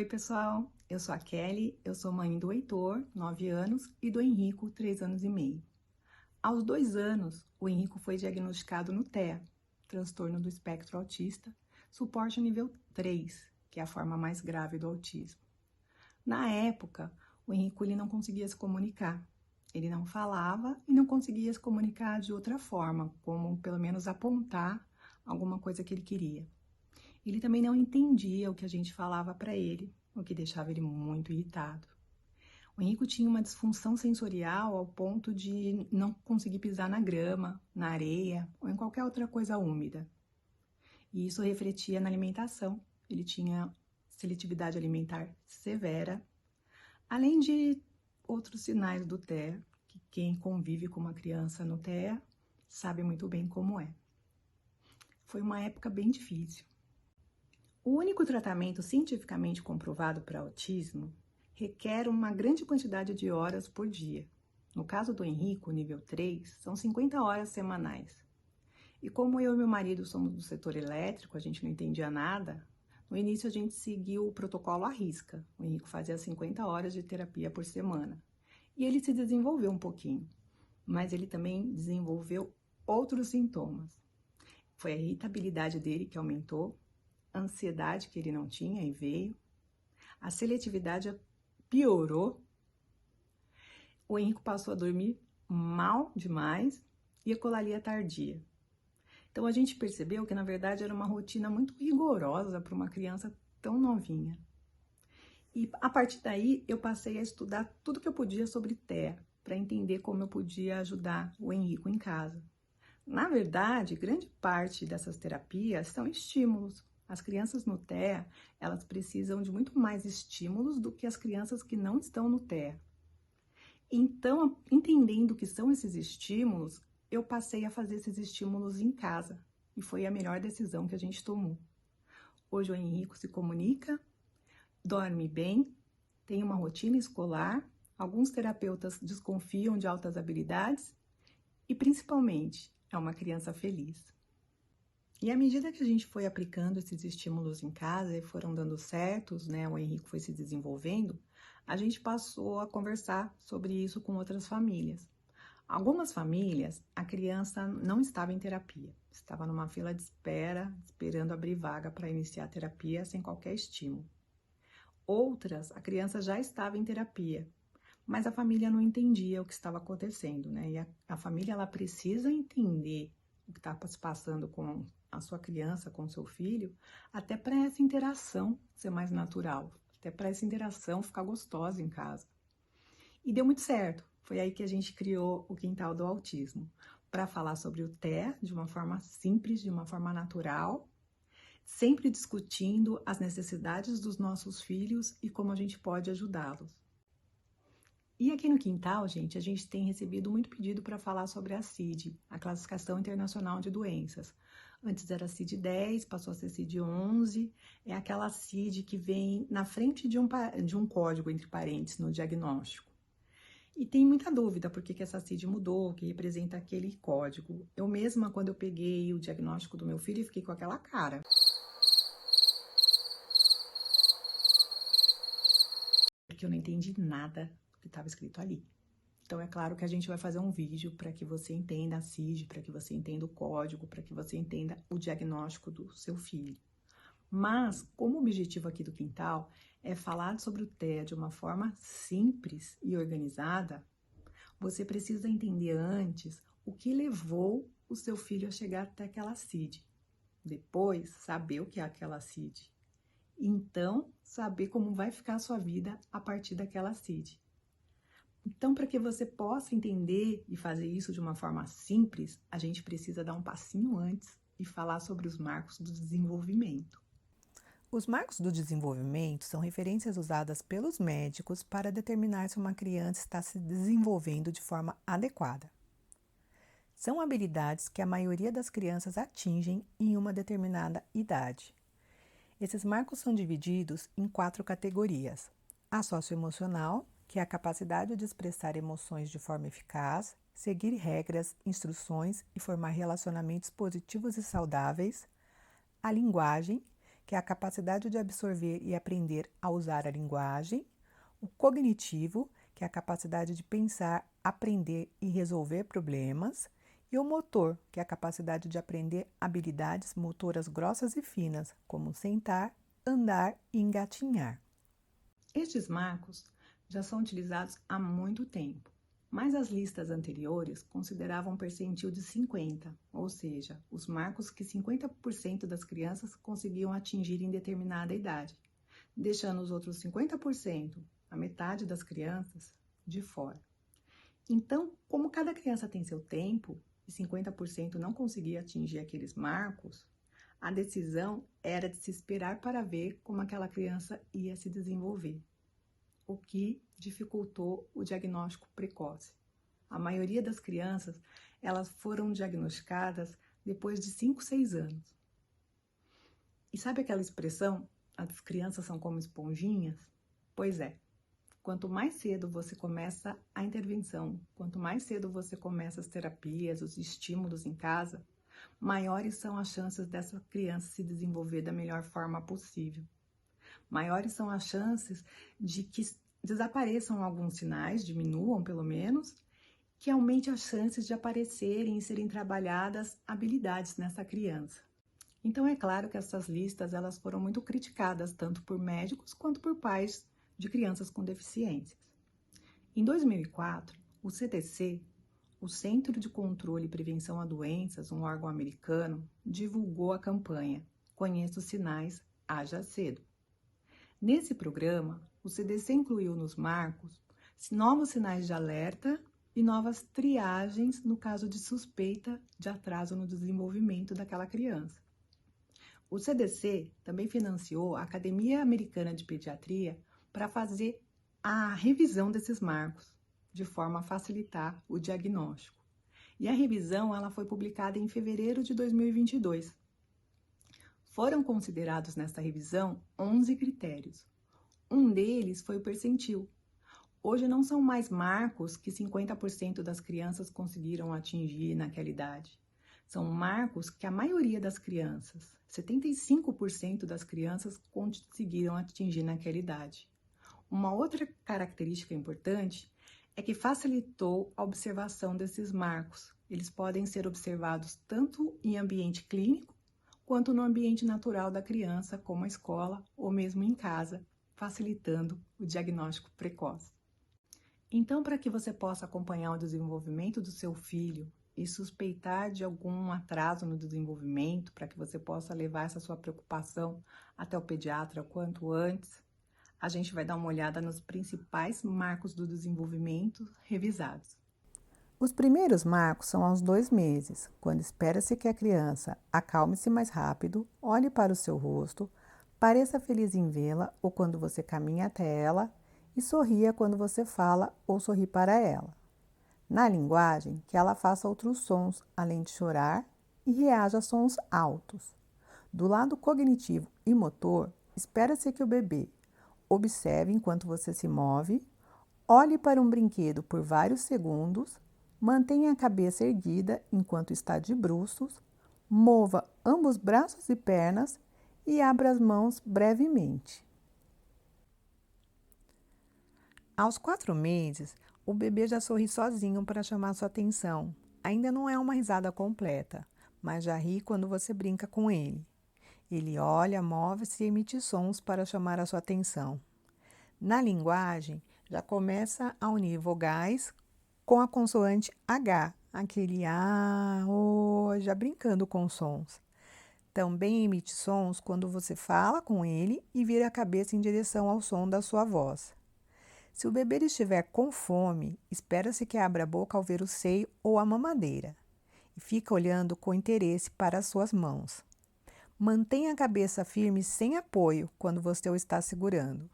Oi, pessoal, eu sou a Kelly, eu sou mãe do Heitor, 9 anos, e do Henrico, 3 anos e meio. Aos 2 anos, o Henrico foi diagnosticado no TEA, transtorno do espectro autista, suporte nível 3, que é a forma mais grave do autismo. Na época, o Henrico ele não conseguia se comunicar. Ele não falava e não conseguia se comunicar de outra forma, como pelo menos apontar alguma coisa que ele queria. Ele também não entendia o que a gente falava para ele, o que deixava ele muito irritado. O Henrico tinha uma disfunção sensorial ao ponto de não conseguir pisar na grama, na areia ou em qualquer outra coisa úmida. E isso refletia na alimentação. Ele tinha seletividade alimentar severa, além de outros sinais do TEA, que quem convive com uma criança no TEA sabe muito bem como é. Foi uma época bem difícil. O único tratamento cientificamente comprovado para autismo requer uma grande quantidade de horas por dia. No caso do Henrico, nível 3, são 50 horas semanais. E como eu e meu marido somos do setor elétrico, a gente não entendia nada, no início a gente seguiu o protocolo à risca. O Henrico fazia 50 horas de terapia por semana. E ele se desenvolveu um pouquinho, mas ele também desenvolveu outros sintomas. Foi a irritabilidade dele que aumentou, a ansiedade que ele não tinha e veio, a seletividade piorou, o Henrico passou a dormir mal demais e a colalia tardia. Então a gente percebeu que na verdade era uma rotina muito rigorosa para uma criança tão novinha. E a partir daí eu passei a estudar tudo que eu podia sobre TEA, para entender como eu podia ajudar o Henrico em casa. Na verdade, grande parte dessas terapias são estímulos. As crianças no TEA, elas precisam de muito mais estímulos do que as crianças que não estão no TEA. Então, entendendo o que são esses estímulos, eu passei a fazer esses estímulos em casa. E foi a melhor decisão que a gente tomou. Hoje o Henrico se comunica, dorme bem, tem uma rotina escolar, alguns terapeutas desconfiam de altas habilidades e, principalmente, é uma criança feliz. E à medida que a gente foi aplicando esses estímulos em casa e foram dando certos, né, o Henrico foi se desenvolvendo, a gente passou a conversar sobre isso com outras famílias. Algumas famílias, a criança não estava em terapia, estava numa fila de espera, esperando abrir vaga para iniciar a terapia sem qualquer estímulo. Outras, a criança já estava em terapia, mas a família não entendia o que estava acontecendo, né? E a família, ela precisa entender o que está se passando com a sua criança, com o seu filho, até para essa interação ser mais natural, até para essa interação ficar gostosa em casa. E deu muito certo. Foi aí que a gente criou o Quintal do Autismo, para falar sobre o TEA de uma forma simples, de uma forma natural, sempre discutindo as necessidades dos nossos filhos e como a gente pode ajudá-los. E aqui no Quintal, gente, a gente tem recebido muito pedido para falar sobre a CID, a Classificação Internacional de Doenças. Antes era CID-10, passou a ser CID-11, é aquela CID que vem na frente de um código, entre parênteses, no diagnóstico. E tem muita dúvida por que essa CID mudou, o que representa aquele código. Eu mesma, quando eu peguei o diagnóstico do meu filho, fiquei com aquela cara. Porque eu não entendi nada do que estava escrito ali. Então, é claro que a gente vai fazer um vídeo para que você entenda a CID, para que você entenda o código, para que você entenda o diagnóstico do seu filho. Mas, como o objetivo aqui do Quintal é falar sobre o TEA de uma forma simples e organizada, você precisa entender antes o que levou o seu filho a chegar até aquela CID. Depois, saber o que é aquela CID. Então, saber como vai ficar a sua vida a partir daquela CID. Então, para que você possa entender e fazer isso de uma forma simples, a gente precisa dar um passinho antes e falar sobre os marcos do desenvolvimento. Os marcos do desenvolvimento são referências usadas pelos médicos para determinar se uma criança está se desenvolvendo de forma adequada. São habilidades que a maioria das crianças atingem em uma determinada idade. Esses marcos são divididos em 4 categorias: a socioemocional, que é a capacidade de expressar emoções de forma eficaz, seguir regras, instruções e formar relacionamentos positivos e saudáveis; a linguagem, que é a capacidade de absorver e aprender a usar a linguagem, o cognitivo, que é a capacidade de pensar, aprender e resolver problemas, e o motor, que é a capacidade de aprender habilidades motoras grossas e finas, como sentar, andar e engatinhar. Estes marcos já são utilizados há muito tempo, mas as listas anteriores consideravam um percentil de 50, ou seja, os marcos que 50% das crianças conseguiam atingir em determinada idade, deixando os outros 50%, a metade das crianças, de fora. Então, como cada criança tem seu tempo e 50% não conseguia atingir aqueles marcos, a decisão era de se esperar para ver como aquela criança ia se desenvolver, o que dificultou o diagnóstico precoce. A maioria das crianças, elas foram diagnosticadas depois de 5, 6 anos. E sabe aquela expressão, as crianças são como esponjinhas? Pois é, quanto mais cedo você começa a intervenção, quanto mais cedo você começa as terapias, os estímulos em casa, maiores são as chances dessa criança se desenvolver da melhor forma possível. Maiores são as chances de que desapareçam alguns sinais, diminuam pelo menos, que aumente as chances de aparecerem e serem trabalhadas habilidades nessa criança. Então é claro que essas listas elas foram muito criticadas tanto por médicos quanto por pais de crianças com deficiências. Em 2004, o CDC, o Centro de Controle e Prevenção a Doenças, um órgão americano, divulgou a campanha Conheça os Sinais, Haja Cedo. Nesse programa, o CDC incluiu nos marcos novos sinais de alerta e novas triagens no caso de suspeita de atraso no desenvolvimento daquela criança. O CDC também financiou a Academia Americana de Pediatria para fazer a revisão desses marcos, de forma a facilitar o diagnóstico. E a revisão ela foi publicada em fevereiro de 2022. Foram considerados nesta revisão 11 critérios. Um deles foi o percentil. Hoje não são mais marcos que 50% das crianças conseguiram atingir naquela idade. São marcos que a maioria das crianças, 75% das crianças, conseguiram atingir naquela idade. Uma outra característica importante é que facilitou a observação desses marcos. Eles podem ser observados tanto em ambiente clínico, quanto no ambiente natural da criança, como a escola ou mesmo em casa, facilitando o diagnóstico precoce. Então, para que você possa acompanhar o desenvolvimento do seu filho e suspeitar de algum atraso no desenvolvimento, para que você possa levar essa sua preocupação até o pediatra o quanto antes, a gente vai dar uma olhada nos principais marcos do desenvolvimento revisados. Os primeiros marcos são aos 2 meses, quando espera-se que a criança acalme-se mais rápido, olhe para o seu rosto, pareça feliz em vê-la ou quando você caminha até ela e sorria quando você fala ou sorri para ela. Na linguagem, que ela faça outros sons, além de chorar, e reaja a sons altos. Do lado cognitivo e motor, espera-se que o bebê observe enquanto você se move, olhe para um brinquedo por vários segundos, mantenha a cabeça erguida enquanto está de bruços, mova ambos braços e pernas e abra as mãos brevemente. Aos 4 meses, o bebê já sorri sozinho para chamar sua atenção. Ainda não é uma risada completa, mas já ri quando você brinca com ele. Ele olha, move-se e emite sons para chamar a sua atenção. Na linguagem, já começa a unir vogais com a consoante H, aquele A, O, já brincando com sons. Também emite sons quando você fala com ele e vira a cabeça em direção ao som da sua voz. Se o bebê estiver com fome, espera-se que abra a boca ao ver o seio ou a mamadeira e fica olhando com interesse para as suas mãos. Mantenha a cabeça firme sem apoio quando você o está segurando.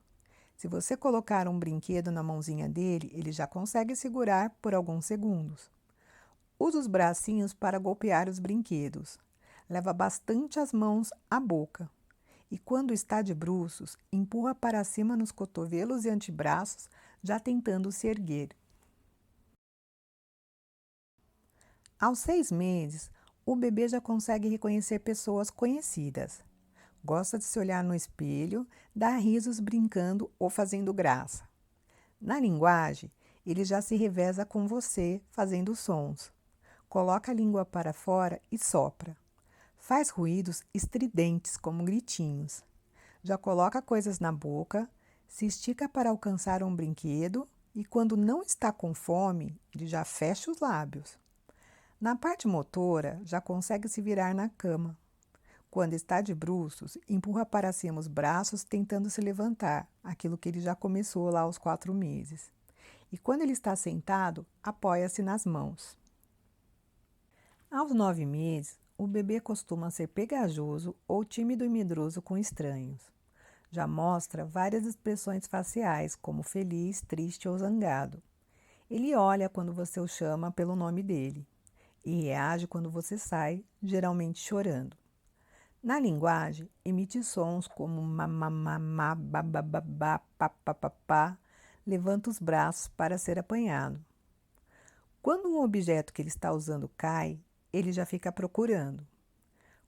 Se você colocar um brinquedo na mãozinha dele, ele já consegue segurar por alguns segundos. Use os bracinhos para golpear os brinquedos. Leva bastante as mãos à boca. E quando está de bruços, empurra para cima nos cotovelos e antebraços, já tentando se erguer. Aos 6 meses, o bebê já consegue reconhecer pessoas conhecidas. Gosta de se olhar no espelho, dar risos brincando ou fazendo graça. Na linguagem, ele já se reveza com você, fazendo sons. Coloca a língua para fora e sopra. Faz ruídos estridentes, como gritinhos. Já coloca coisas na boca, se estica para alcançar um brinquedo e, quando não está com fome, ele já fecha os lábios. Na parte motora, já consegue se virar na cama. Quando está de bruços, empurra para cima os braços tentando se levantar, aquilo que ele já começou lá aos 4 meses. E quando ele está sentado, apoia-se nas mãos. Aos 9 meses, o bebê costuma ser pegajoso ou tímido e medroso com estranhos. Já mostra várias expressões faciais, como feliz, triste ou zangado. Ele olha quando você o chama pelo nome dele e reage quando você sai, geralmente chorando. Na linguagem, emite sons como mamamamá, babababá, papapá, levanta os braços para ser apanhado. Quando um objeto que ele está usando cai, ele já fica procurando.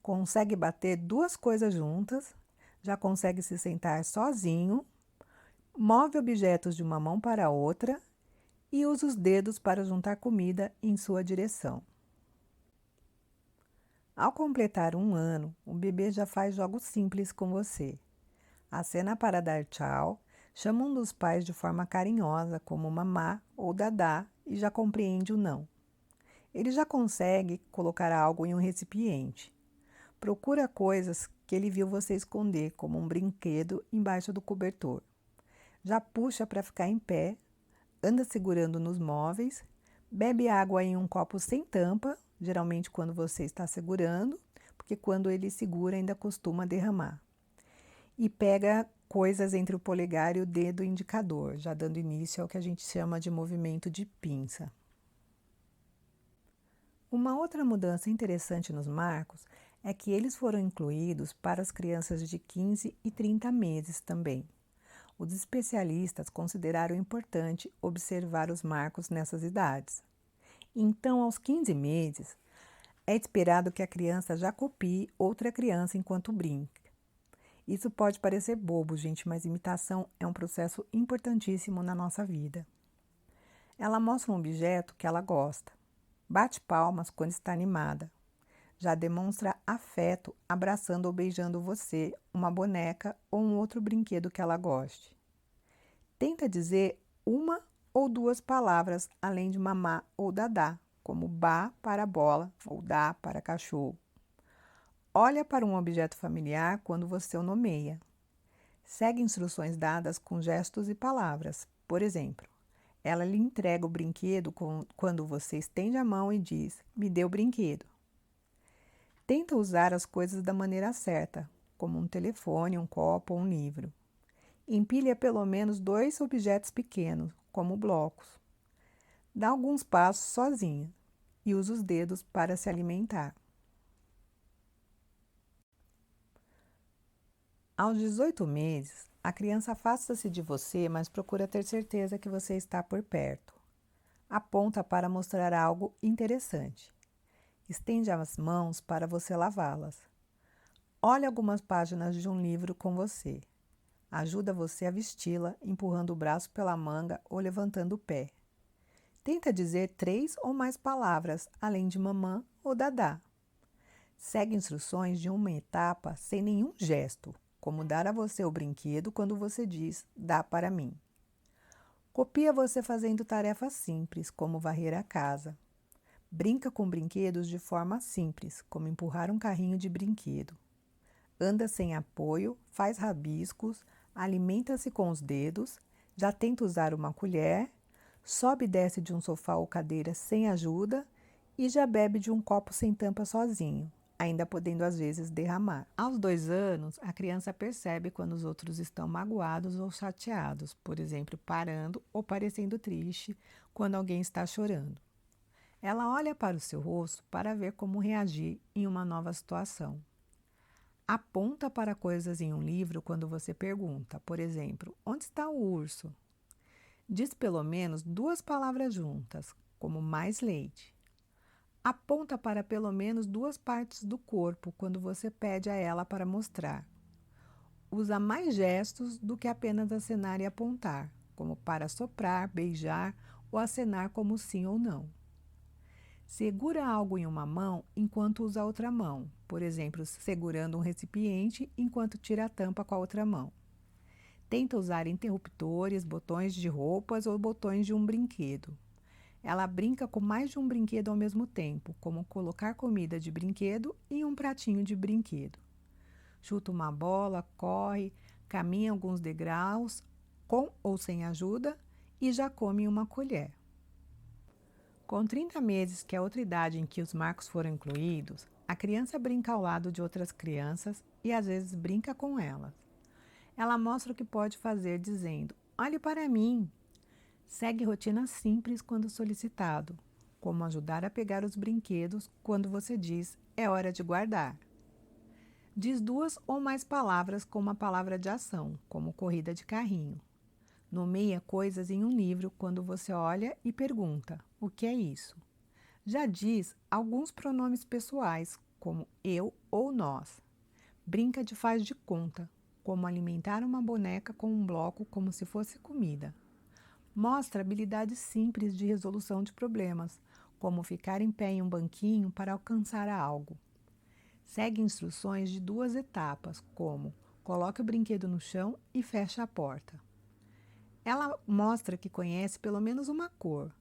Consegue bater 2 coisas juntas, já consegue se sentar sozinho, move objetos de uma mão para a outra e usa os dedos para juntar comida em sua direção. Ao completar 1 ano, o bebê já faz jogos simples com você. Acena para dar tchau, chama um dos pais de forma carinhosa, como mamá ou dadá, e já compreende o não. Ele já consegue colocar algo em um recipiente. Procura coisas que ele viu você esconder, como um brinquedo embaixo do cobertor. Já puxa para ficar em pé, anda segurando nos móveis, bebe água em um copo sem tampa, geralmente quando você está segurando, porque quando ele segura ainda costuma derramar. E pega coisas entre o polegar e o dedo indicador, já dando início ao que a gente chama de movimento de pinça. Uma outra mudança interessante nos marcos é que eles foram incluídos para as crianças de 15 e 30 meses também. Os especialistas consideraram importante observar os marcos nessas idades. Então, aos 15 meses, é esperado que a criança já copie outra criança enquanto brinca. Isso pode parecer bobo, gente, mas imitação é um processo importantíssimo na nossa vida. Ela mostra um objeto que ela gosta. Bate palmas quando está animada. Já demonstra afeto abraçando ou beijando você, uma boneca ou um outro brinquedo que ela goste. Tenta dizer 1 ou 2 palavras além de mamá ou dadá, como bá para bola ou dá para cachorro. Olha para um objeto familiar quando você o nomeia. Segue instruções dadas com gestos e palavras. Por exemplo, ela lhe entrega o brinquedo quando você estende a mão e diz: "Me dê o brinquedo". Tenta usar as coisas da maneira certa, como um telefone, um copo ou um livro. Empilha pelo menos 2 objetos pequenos, como blocos. Dá alguns passos sozinha e usa os dedos para se alimentar. Aos 18 meses, a criança afasta-se de você, mas procura ter certeza que você está por perto. Aponta para mostrar algo interessante. Estende as mãos para você lavá-las. Olha algumas páginas de um livro com você. Ajuda você a vesti-la, empurrando o braço pela manga ou levantando o pé. Tenta dizer 3 ou mais palavras, além de mamã ou dadá. Segue instruções de uma etapa sem nenhum gesto, como dar a você o brinquedo quando você diz "dá para mim". Copia você fazendo tarefas simples, como varrer a casa. Brinca com brinquedos de forma simples, como empurrar um carrinho de brinquedo. Anda sem apoio, faz rabiscos, alimenta-se com os dedos, já tenta usar uma colher, sobe e desce de um sofá ou cadeira sem ajuda e já bebe de um copo sem tampa sozinho, ainda podendo às vezes derramar. Aos 2 anos, a criança percebe quando os outros estão magoados ou chateados, por exemplo, parando ou parecendo triste quando alguém está chorando. Ela olha para o seu rosto para ver como reagir em uma nova situação. Aponta para coisas em um livro quando você pergunta, por exemplo, onde está o urso? Diz pelo menos 2 palavras juntas, como mais leite. Aponta para pelo menos 2 partes do corpo quando você pede a ela para mostrar. usa mais gestos do que apenas acenar e apontar, como para soprar, beijar ou acenar como sim ou não. Segura algo em uma mão enquanto usa a outra mão, por exemplo, segurando um recipiente enquanto tira a tampa com a outra mão. Tenta usar interruptores, botões de roupas ou botões de um brinquedo. Ela brinca com mais de um brinquedo ao mesmo tempo, como colocar comida de brinquedo em um pratinho de brinquedo. Chuta uma bola, corre, caminha alguns degraus, com ou sem ajuda, e já come em uma colher. Com 30 meses, que é outra idade em que os marcos foram incluídos, a criança brinca ao lado de outras crianças e às vezes brinca com elas. Ela mostra o que pode fazer dizendo: "Olhe para mim". Segue rotinas simples quando solicitado, como ajudar a pegar os brinquedos quando você diz "é hora de guardar". Diz 2 ou mais palavras com uma palavra de ação, como corrida de carrinho. Nomeia coisas em um livro quando você olha e pergunta: "O que é isso?". Já diz alguns pronomes pessoais, como eu ou nós. Brinca de faz de conta, como alimentar uma boneca com um bloco como se fosse comida. Mostra habilidades simples de resolução de problemas, como ficar em pé em um banquinho para alcançar algo. Segue instruções de 2 etapas, como coloque o brinquedo no chão e feche a porta. Ela mostra que conhece pelo menos uma cor,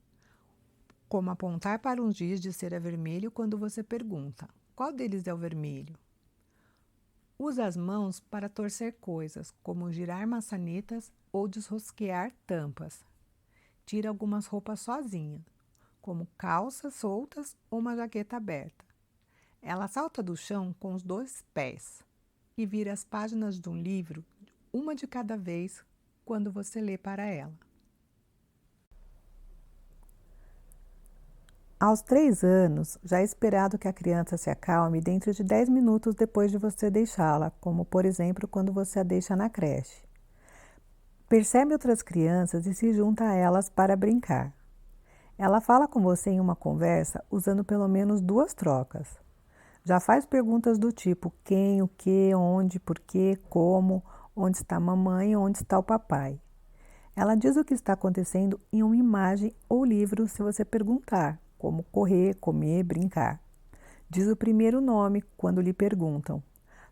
como apontar para um giz de cera vermelho quando você pergunta: "Qual deles é o vermelho?". Usa as mãos para torcer coisas, como girar maçanetas ou desrosquear tampas. Tira algumas roupas sozinha, como calças soltas ou uma jaqueta aberta. Ela salta do chão com os 2 pés e vira as páginas de um livro, uma de cada vez, quando você lê para ela. Aos 3 anos, já é esperado que a criança se acalme dentro de 10 minutos depois de você deixá-la, como por exemplo quando você a deixa na creche. Percebe outras crianças e se junta a elas para brincar. Ela fala com você em uma conversa usando pelo menos 2 trocas. Já faz perguntas do tipo quem, o que, onde, por quê, como, onde está a mamãe, onde está o papai. Ela diz o que está acontecendo em uma imagem ou livro se você perguntar, como correr, comer, brincar. Diz o primeiro nome quando lhe perguntam.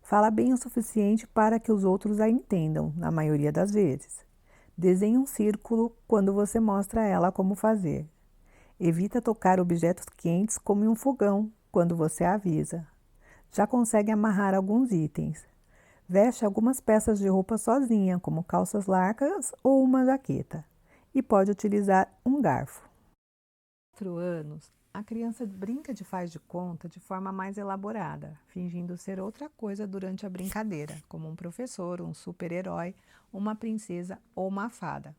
Fala bem o suficiente para que os outros a entendam, na maioria das vezes. Desenhe um círculo quando você mostra a ela como fazer. Evita tocar objetos quentes como em um fogão, quando você a avisa. Já consegue amarrar alguns itens. Veste algumas peças de roupa sozinha, como calças largas ou uma jaqueta. E pode utilizar um garfo. 4 anos, a criança brinca de faz de conta de forma mais elaborada, fingindo ser outra coisa durante a brincadeira, como um professor, um super-herói, uma princesa ou uma fada.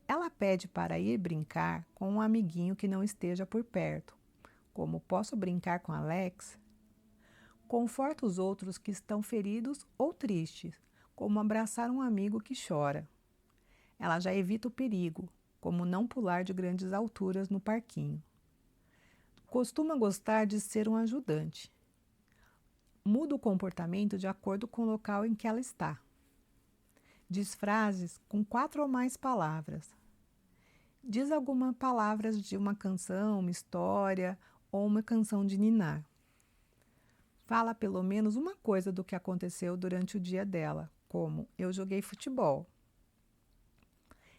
Ela pede para ir brincar com um amiguinho que não esteja por perto, como posso brincar com Alex? Conforta os outros que estão feridos ou tristes, como abraçar um amigo que chora. Ela já evita o perigo, como não pular de grandes alturas no parquinho. Costuma gostar de ser um ajudante. Muda o comportamento de acordo com o local em que ela está. Diz frases com 4 ou mais palavras. Diz algumas palavras de uma canção, uma história ou uma canção de ninar. Fala pelo menos uma coisa do que aconteceu durante o dia dela, como eu joguei futebol.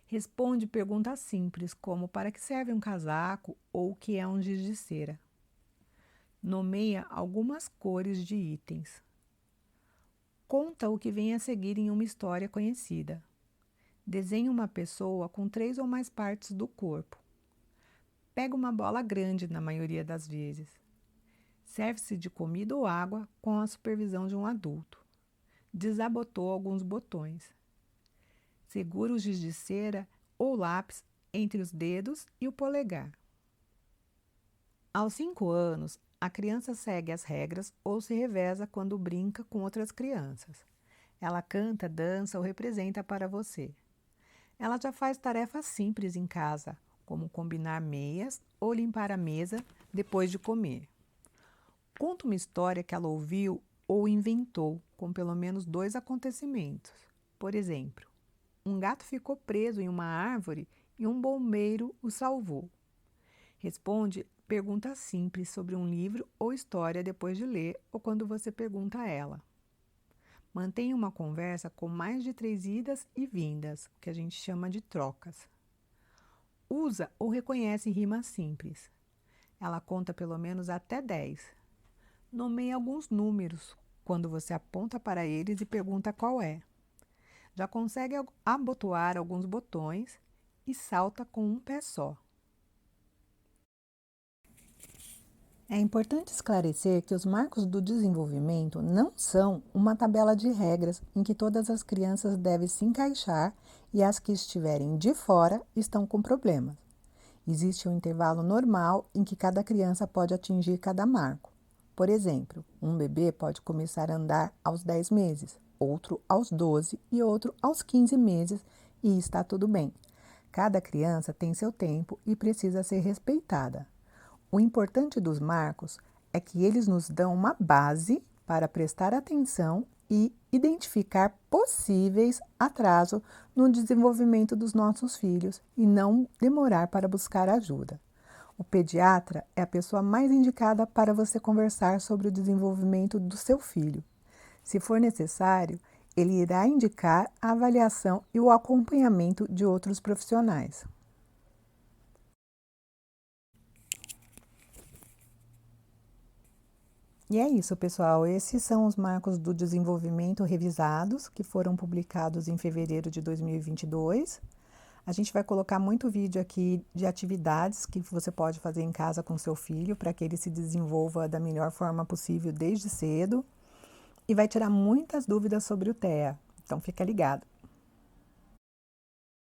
Responde perguntas simples, como para que serve um casaco ou o que é um giz de cera. Nomeia algumas cores de itens. Conta o que vem a seguir em uma história conhecida. Desenha uma pessoa com 3 ou mais partes do corpo. Pega uma bola grande na maioria das vezes. Serve-se de comida ou água com a supervisão de um adulto. Desabotou alguns botões. Segura o giz de cera ou lápis entre os dedos e o polegar. Aos 5 anos, a criança segue as regras ou se reveza quando brinca com outras crianças. Ela canta, dança ou representa para você. Ela já faz tarefas simples em casa, como combinar meias ou limpar a mesa depois de comer. Conta uma história que ela ouviu ou inventou, com pelo menos 2 acontecimentos. Por exemplo, um gato ficou preso em uma árvore e um bombeiro o salvou. Responde perguntas simples sobre um livro ou história depois de ler ou quando você pergunta a ela. Mantenha uma conversa com mais de 3 idas e vindas, o que a gente chama de trocas. Usa ou reconhece rimas simples. Ela conta pelo menos até 10. Nomeie alguns números quando você aponta para eles e pergunta qual é. Já consegue abotoar alguns botões e salta com um pé só. É importante esclarecer que os marcos do desenvolvimento não são uma tabela de regras em que todas as crianças devem se encaixar e as que estiverem de fora estão com problemas. Existe um intervalo normal em que cada criança pode atingir cada marco. Por exemplo, um bebê pode começar a andar aos 10 meses, outro aos 12 e outro aos 15 meses, e está tudo bem. Cada criança tem seu tempo e precisa ser respeitada. O importante dos marcos é que eles nos dão uma base para prestar atenção e identificar possíveis atrasos no desenvolvimento dos nossos filhos e não demorar para buscar ajuda. O pediatra é a pessoa mais indicada para você conversar sobre o desenvolvimento do seu filho. Se for necessário, ele irá indicar a avaliação e o acompanhamento de outros profissionais. E é isso, pessoal. Esses são os marcos do desenvolvimento revisados, que foram publicados em fevereiro de 2022. A gente vai colocar muito vídeo aqui de atividades que você pode fazer em casa com seu filho, para que ele se desenvolva da melhor forma possível desde cedo. E vai tirar muitas dúvidas sobre o TEA. Então, fica ligado.